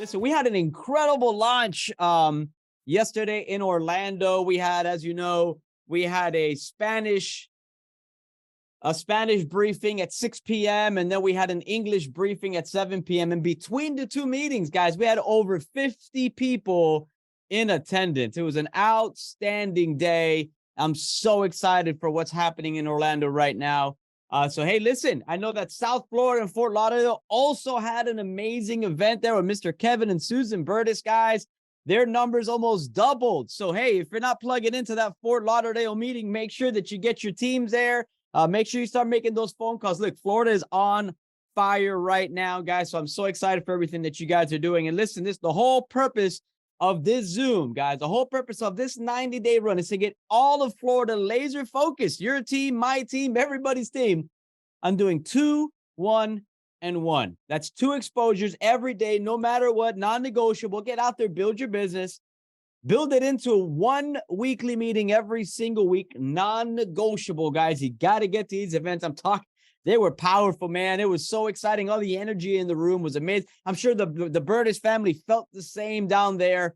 Listen, we had an incredible launch yesterday in Orlando. We had, as you know, we had a Spanish briefing at 6 p.m. and then we had an English briefing at 7 p.m. And between the two meetings, guys, we had over 50 people in attendance. It was an outstanding day. I'm so excited for what's happening in Orlando right now. So, hey, listen, I know that South Florida and Fort Lauderdale also had an amazing event there with Mr. Kevin and Susan Burtis, guys. Their numbers almost doubled. So, hey, if you're not plugging into that Fort Lauderdale meeting, make sure that you get your teams there. Make sure you start making those phone calls. Look, Florida is on fire right now, guys. So I'm so excited for everything that you guys are doing. And listen, the whole purpose of this Zoom, guys, the whole purpose of this 90-day run is to get all of Florida laser focused. Your team, my team, everybody's team. I'm doing 2, 1, and 1. That's 2 exposures every day, no matter what, non-negotiable. Get out there, build your business. Build it into 1 weekly meeting every single week, non-negotiable, guys. You got to get to these events. I'm talking. They were powerful, man. It was so exciting. All the energy in the room was amazing. I'm sure the Burtis family felt the same down there.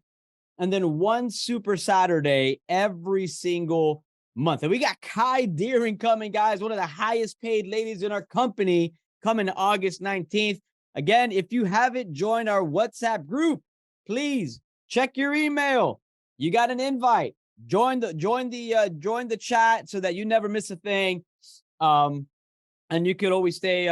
And then 1 Super Saturday every single month. And we got Kai Deering coming, guys, one of the highest paid ladies in our company, coming August 19th. Again, if you haven't joined our WhatsApp group, please check your email. You got an invite. Join the chat so that you never miss a thing. And you could always stay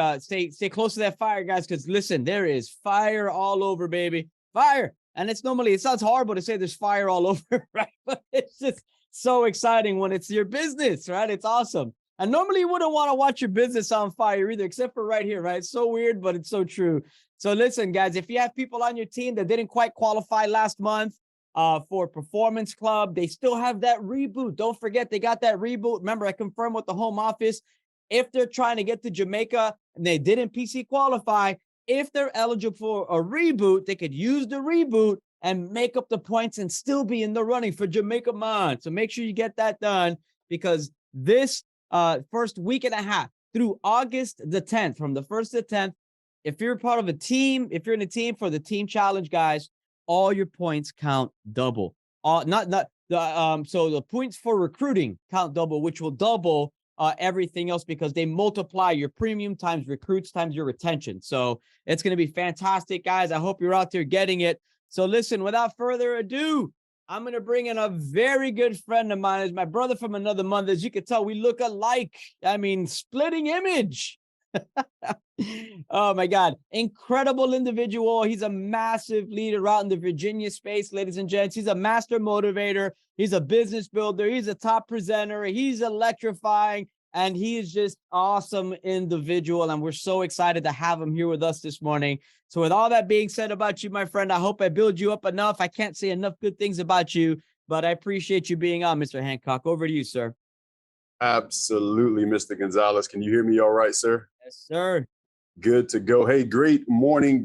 close to that fire, guys, because listen, there is fire all over, baby. Fire. And it sounds horrible to say there's fire all over, right? But it's just so exciting when it's your business, right? It's awesome. And normally you wouldn't want to watch your business on fire either, except for right here, right? It's so weird, but it's so true. So listen, guys, if you have people on your team that didn't quite qualify last month for Performance Club, they still have that reboot. Don't forget, they got that reboot. Remember, I confirmed with the home office. If they're trying to get to Jamaica and they didn't PC qualify, if they're eligible for a reboot, they could use the reboot and make up the points and still be in the running for Jamaica Month. So make sure you get that done, because this first week and a half through August the 10th, from the 1st to the 10th, if you're part of a team, if you're in a team for the team challenge, guys, all your points count double. So the points for recruiting count double, which will double everything else, because they multiply your premium times recruits times your retention. So it's going to be fantastic, guys. I hope you're out there getting it. So listen, without further ado, I'm going to bring in a very good friend of mine. It's my brother from another mother. As you can tell, we look alike. I mean, splitting image. Oh my God. Incredible individual. He's a massive leader out in the Virginia space, ladies and gents. He's a master motivator. He's a business builder. He's a top presenter. He's electrifying, and he is just awesome individual. And we're so excited to have him here with us this morning. So with all that being said about you, my friend, I hope I build you up enough. I can't say enough good things about you, but I appreciate you being on, Mr. Hancock. Over to you, sir. Absolutely, Mr. Gonzalez. Can you hear me all right, sir? Yes, sir. Good to go. Hey, great morning,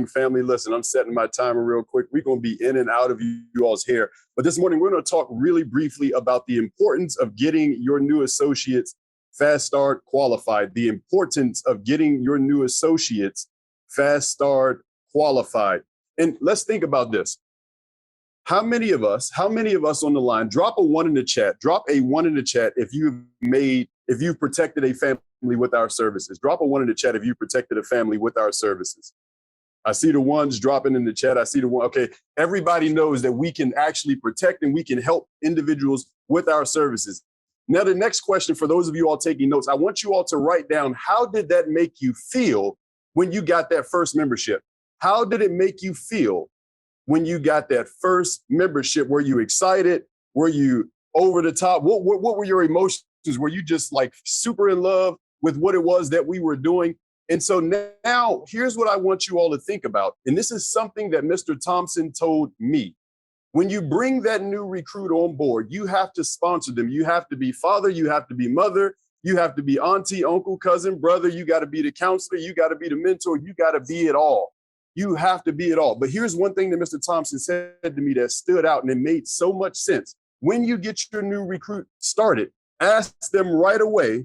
family. Listen, I'm setting my timer real quick. We're going to be in and out of you all's hair. But this morning, we're going to talk really briefly about the importance of getting your new associates Fast Start qualified. The importance of getting your new associates Fast Start qualified. And let's think about this. How many of us on the line, drop a 1 in the chat, if you've protected a family with our services. Drop a 1 in the chat if you protected a family with our services. I see the ones dropping in the chat. I see the one. Okay. Everybody knows that we can actually protect and we can help individuals with our services. Now, the next question for those of you all taking notes, I want you all to write down, how did that make you feel when you got that first membership? How did it make you feel when you got that first membership? Were you excited? Were you over the top? What were your emotions? Were you just like super in love with what it was that we were doing? And so now here's what I want you all to think about. And this is something that Mr. Thompson told me. When you bring that new recruit on board, you have to sponsor them. You have to be father. You have to be mother. You have to be auntie, uncle, cousin, brother. You got to be the counselor. You got to be the mentor. You got to be it all. You have to be it all. But here's one thing that Mr. Thompson said to me that stood out, and it made so much sense. When you get your new recruit started, ask them right away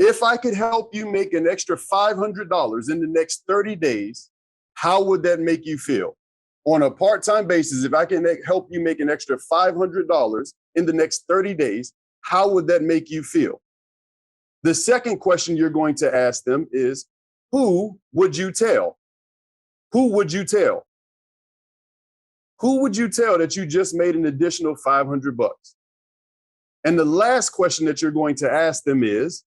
If I could help you make an extra $500 in the next 30 days, how would that make you feel? On a part-time basis, if I can help you make an extra $500 in the next 30 days, how would that make you feel? The second question you're going to ask them is, who would you tell? Who would you tell? Who would you tell that you just made an additional 500 bucks? And the last question that you're going to ask them is,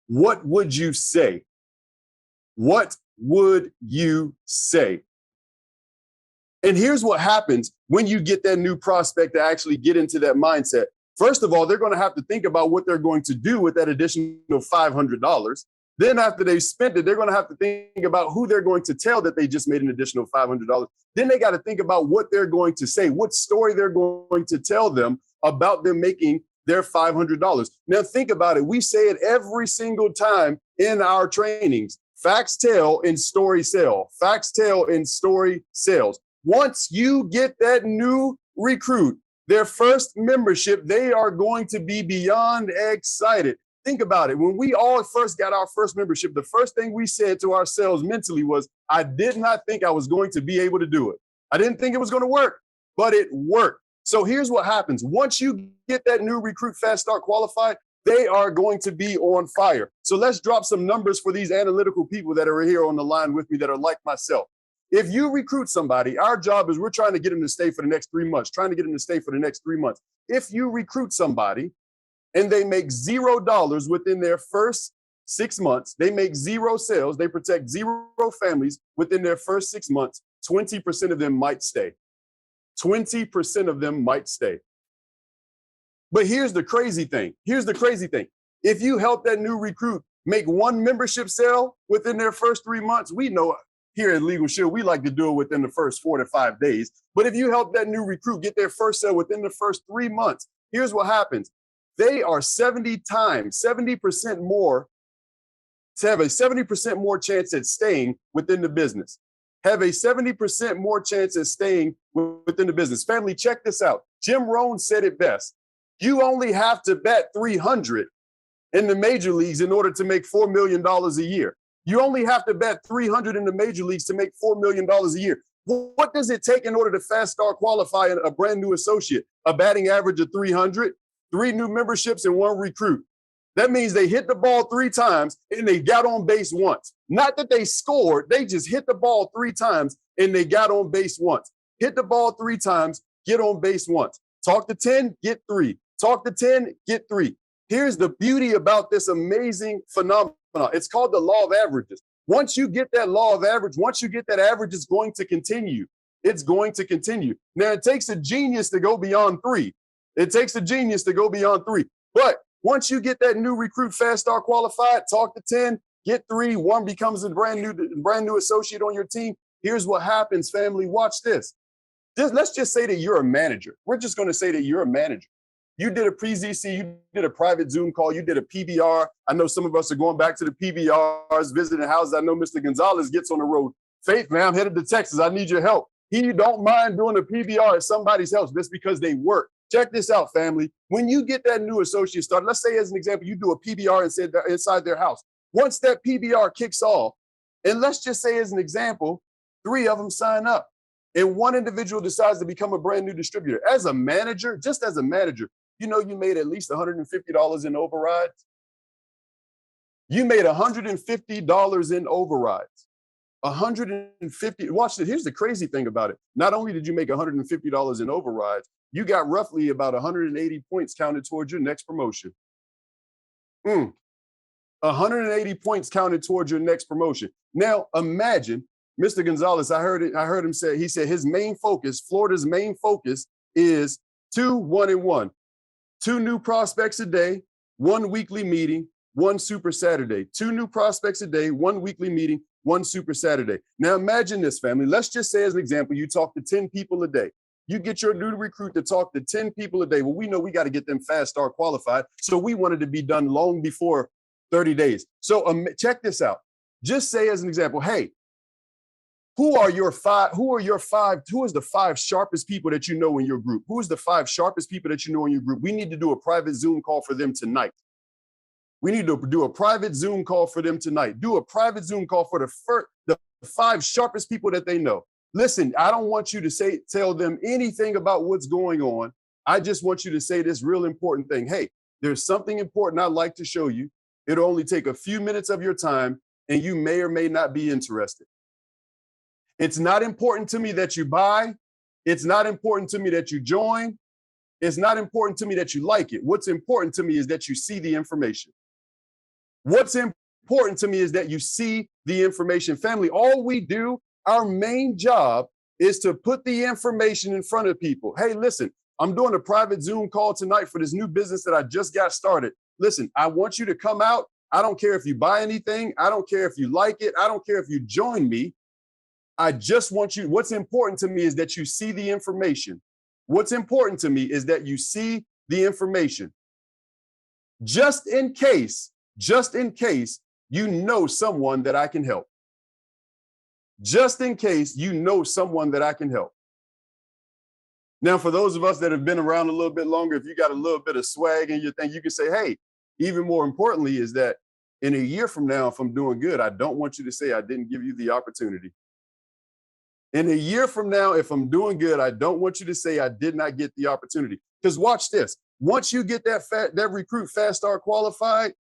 what would you say? What would you say? And here's what happens when you get that new prospect to actually get into that mindset. First of all, they're going to have to think about what they're going to do with that additional $500. Then after they've spent it, they're going to have to think about who they're going to tell that they just made an additional $500. Then they got to think about what they're going to say, what story they're going to tell them about them making their $500. Now think about it. We say it every single time in our trainings. Facts tell and story sell. Facts tell and story sells. Once you get that new recruit, their first membership, they are going to be beyond excited. Think about it. When we all first got our first membership, the first thing we said to ourselves mentally was, I did not think I was going to be able to do it. I didn't think it was going to work, but it worked. So here's what happens. Once you get that new recruit fast start qualified, they are going to be on fire. So let's drop some numbers for these analytical people that are here on the line with me that are like myself. If you recruit somebody, our job is we're trying to get them to stay for the next 3 months, trying to get them to stay for the next 3 months. If you recruit somebody and they make $0 within their first 6 months, they make 0 sales, they protect 0 families within their first 6 months, 20% of them might stay. 20% of them might stay. But here's the crazy thing. Here's the crazy thing. If you help that new recruit make 1 membership sale within their first 3 months, we know here at Legal Shield, we like to do it within the first 4 to 5 days. But if you help that new recruit get their first sale within the first 3 months, here's what happens. They are 70% more, to have a 70% more chance at staying within the business. Have a 70% more chance at staying within the business. Family, check this out. Jim Rohn said it best. You only have to bet 300 in the major leagues in order to make $4 million a year. You only have to bet 300 in the major leagues to make $4 million a year. What does it take in order to fast start qualify a brand new associate? A batting average of 300, 3 new memberships, and 1 recruit. That means they hit the ball 3 times and they got on base once. Not that they scored, they just hit the ball 3 times and they got on base once. Hit the ball 3 times, get on base once. Talk to 10, get 3. Talk to 10, get 3. Here's the beauty about this amazing phenomenon. It's called the law of averages. Once you get that law of average, once you get that average, it's going to continue. It's going to continue. Now, it takes a genius to go beyond 3. It takes a genius to go beyond 3. But once you get that new recruit fast start qualified, talk to 10, get 3, 1 becomes a brand new associate on your team. Here's what happens, family. Watch this. Let's just say that you're a manager. We're just going to say that you're a manager. You did a pre-ZC, you did a private Zoom call, you did a PBR. I know some of us are going back to the PBRs, visiting houses. I know Mr. Gonzalez gets on the road. Faith, man, I'm headed to Texas. I need your help. He don't mind doing a PBR at somebody's house just because they work. Check this out, family. When you get that new associate started, let's say as an example, you do a PBR inside their house. Once that PBR kicks off, and let's just say as an example, 3 of them sign up and 1 individual decides to become a brand new distributor. As a manager, just as a manager, you know you made at least $150 in overrides. You made $150 in overrides. 150. Watch it. Here's the crazy thing about it. Not only did you make $150 in overrides, you got roughly about 180 points counted towards your next promotion. 180 points counted towards your next promotion. Now imagine Mr. Gonzalez. I heard him say, he said his main focus, Florida's main focus is 2, 1, and 1. 2 new prospects a day, 1 weekly meeting, 1 super Saturday. 2 new prospects a day, 1 weekly meeting, 1 super Saturday. Now imagine this, family. Let's just say as an example, you talk to 10 people a day. You get your new recruit to talk to 10 people a day. Well, we know we got to get them fast start qualified. So we wanted to be done long before 30 days. So check this out. Just say as an example, hey, who is the 5 sharpest people that you know in your group? Who is the 5 sharpest people that you know in your group? We need to do a private Zoom call for them tonight. We need to do a private Zoom call for them tonight. Do a private Zoom call for the 5 sharpest people that they know. Listen, I don't want you to tell them anything about what's going on. I just want you to say this real important thing. Hey, there's something important I'd like to show you. It'll only take a few minutes of your time, and you may or may not be interested. It's not important to me that you buy. It's not important to me that you join. It's not important to me that you like it. What's important to me is that you see the information. What's important to me is that you see the information. Family, all we do, our main job is to put the information in front of people. Hey, listen, I'm doing a private Zoom call tonight for this new business that I just got started. Listen, I want you to come out. I don't care if you buy anything. I don't care if you like it. I don't care if you join me. I just want you, what's important to me is that you see the information. What's important to me is that you see the information. Just in case you know someone that I can help. Just in case you know someone that I can help. Now, for those of us that have been around a little bit longer, if you got a little bit of swag in your thing, you can say, hey, even more importantly is that in a year from now, if I'm doing good, I don't want you to say I didn't give you the opportunity. In a year from now, if I'm doing good, I don't want you to say I did not get the opportunity. Because watch this. Once you get that recruit fast start qualified,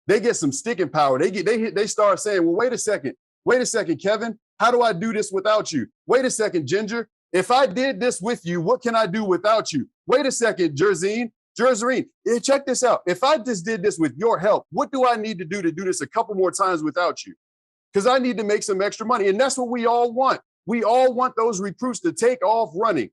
they get some sticking power. They start saying, well, wait a second, Kevin, how do I do this without you? Wait a second, Ginger. If I did this with you, what can I do without you? Wait a second, Jerzine, check this out. If I just did this with your help, what do I need to do this a couple more times without you? Because I need to make some extra money. And that's what we all want. We all want those recruits to take off running.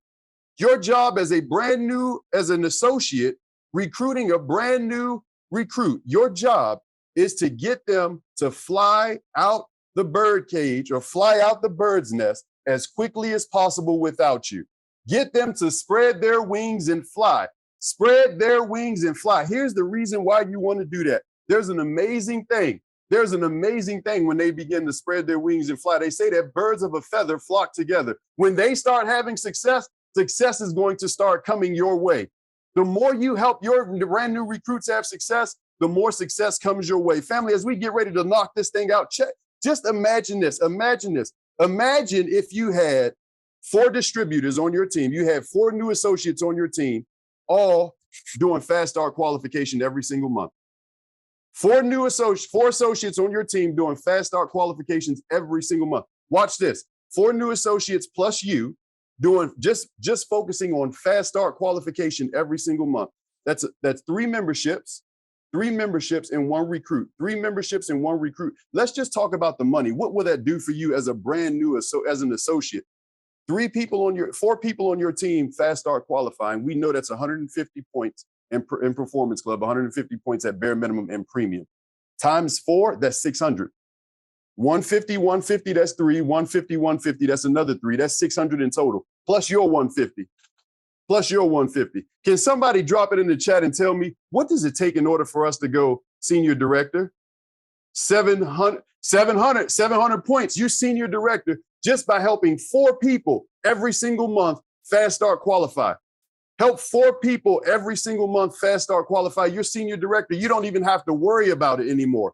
Your job as an associate, recruiting a brand new recruit, your job is to get them to fly out the bird cage or fly out the bird's nest as quickly as possible without you. Get them to spread their wings and fly. Spread their wings and fly. Here's the reason why you want to do that. There's an amazing thing when they begin to spread their wings and fly. They say that birds of a feather flock together. When they start having success, success is going to start coming your way. The more you help your brand new recruits have success, the more success comes your way. Family, as we get ready to knock this thing out, just imagine this. Imagine if you had 4 distributors on your team. You had 4 new associates on your team, all doing fast start qualification every single month. 4 associates on your team doing fast start qualifications every single month. Watch this. 4 new associates plus you doing just focusing on fast start qualification every single month. That's 3 memberships. 3 memberships and 1 recruit. 3 memberships and 1 recruit. Let's just talk about the money. What will that do for you as a brand new as an associate? 4 people on your team fast start qualifying. We know that's 150 points in Performance Club, 150 points at bare minimum and premium. Times 4, that's 600. 150, that's 3. 150, that's another 3. That's 600 in total, plus your 150. Can somebody drop it in the chat and tell me, what does it take in order for us to go senior director? 700 points. You're senior director just by helping 4 people every single month fast start qualify. Help 4 people every single month fast start qualify. You're senior director. You don't even have to worry about it anymore.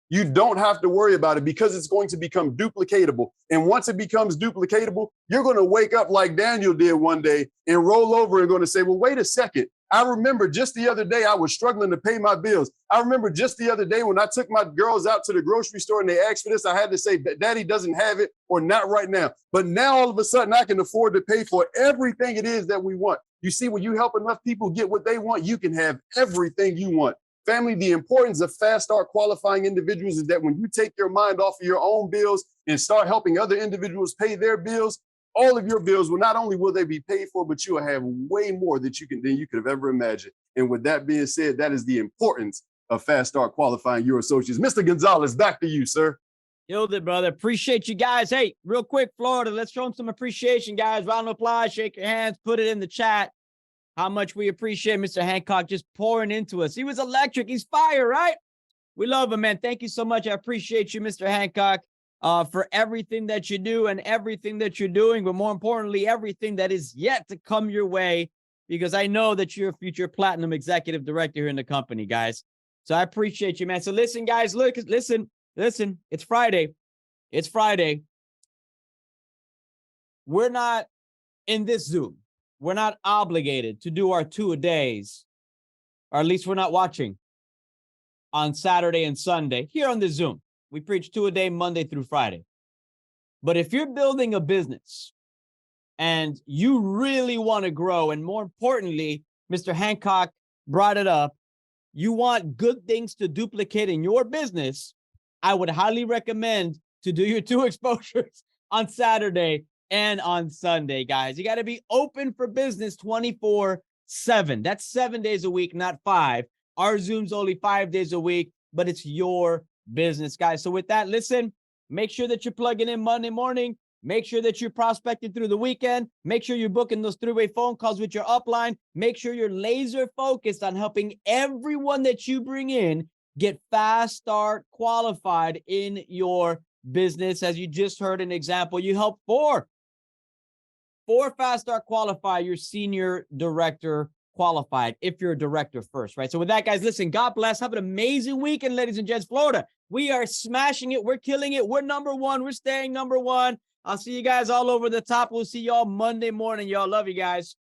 You don't have to worry about it because it's going to become duplicatable. And once it becomes duplicatable, you're going to wake up like Daniel did one day and roll over and going to say, well, wait a second. I remember just the other day I was struggling to pay my bills. I remember just the other day when I took my girls out to the grocery store and they asked for this, I had to say, Daddy doesn't have it or not right now. But now all of a sudden I can afford to pay for everything it is that we want. You see, when you help enough people get what they want, you can have everything you want. Family, the importance of fast start qualifying individuals is that when you take your mind off of your own bills and start helping other individuals pay their bills, all of your bills will not only will they be paid for, but you will have way more than you could have ever imagined. And with that being said, that is the importance of fast start qualifying your associates. Mr. Gonzalez, back to you, sir. Killed it, brother. Appreciate you guys. Hey, real quick, Florida, let's show them some appreciation, guys. Round of applause, shake your hands, put it in the chat. How much we appreciate Mr. Hancock just pouring into us. He was electric. He's fire, right? We love him, man. Thank you so much. I appreciate you, Mr. Hancock, for everything that you do and everything that you're doing, but more importantly, everything that is yet to come your way, because I know that you're a future platinum executive director here in the company, guys. So I appreciate you, man. So listen, guys, listen. It's Friday. It's Friday. We're not in this Zoom. We're not obligated to do our 2-a-days, or at least we're not watching on Saturday and Sunday here on the Zoom. We preach 2-a-day Monday through Friday. But if you're building a business and you really want to grow, and more importantly, Mr. Hancock brought it up, you want good things to duplicate in your business, I would highly recommend to do your 2 exposures on Saturday and on Sunday, guys. You got to be open for business 24/7. That's 7 days a week, not 5. Our Zoom's only 5 days a week, but it's your business, guys. So with that, listen, make sure that you're plugging in Monday morning. Make sure that you're prospecting through the weekend. Make sure you're booking those 3-way phone calls with your upline. Make sure you're laser focused on helping everyone that you bring in get fast start qualified in your business. As you just heard an example, you help 4 fast start qualify your senior director qualified if you're a director first, right? So with that, guys, listen, God bless. Have an amazing weekend, ladies and gents. Florida, we are smashing it. We're killing it. We're number 1. We're staying number 1. I'll see you guys all over the top. We'll see y'all Monday morning. Y'all, love you guys.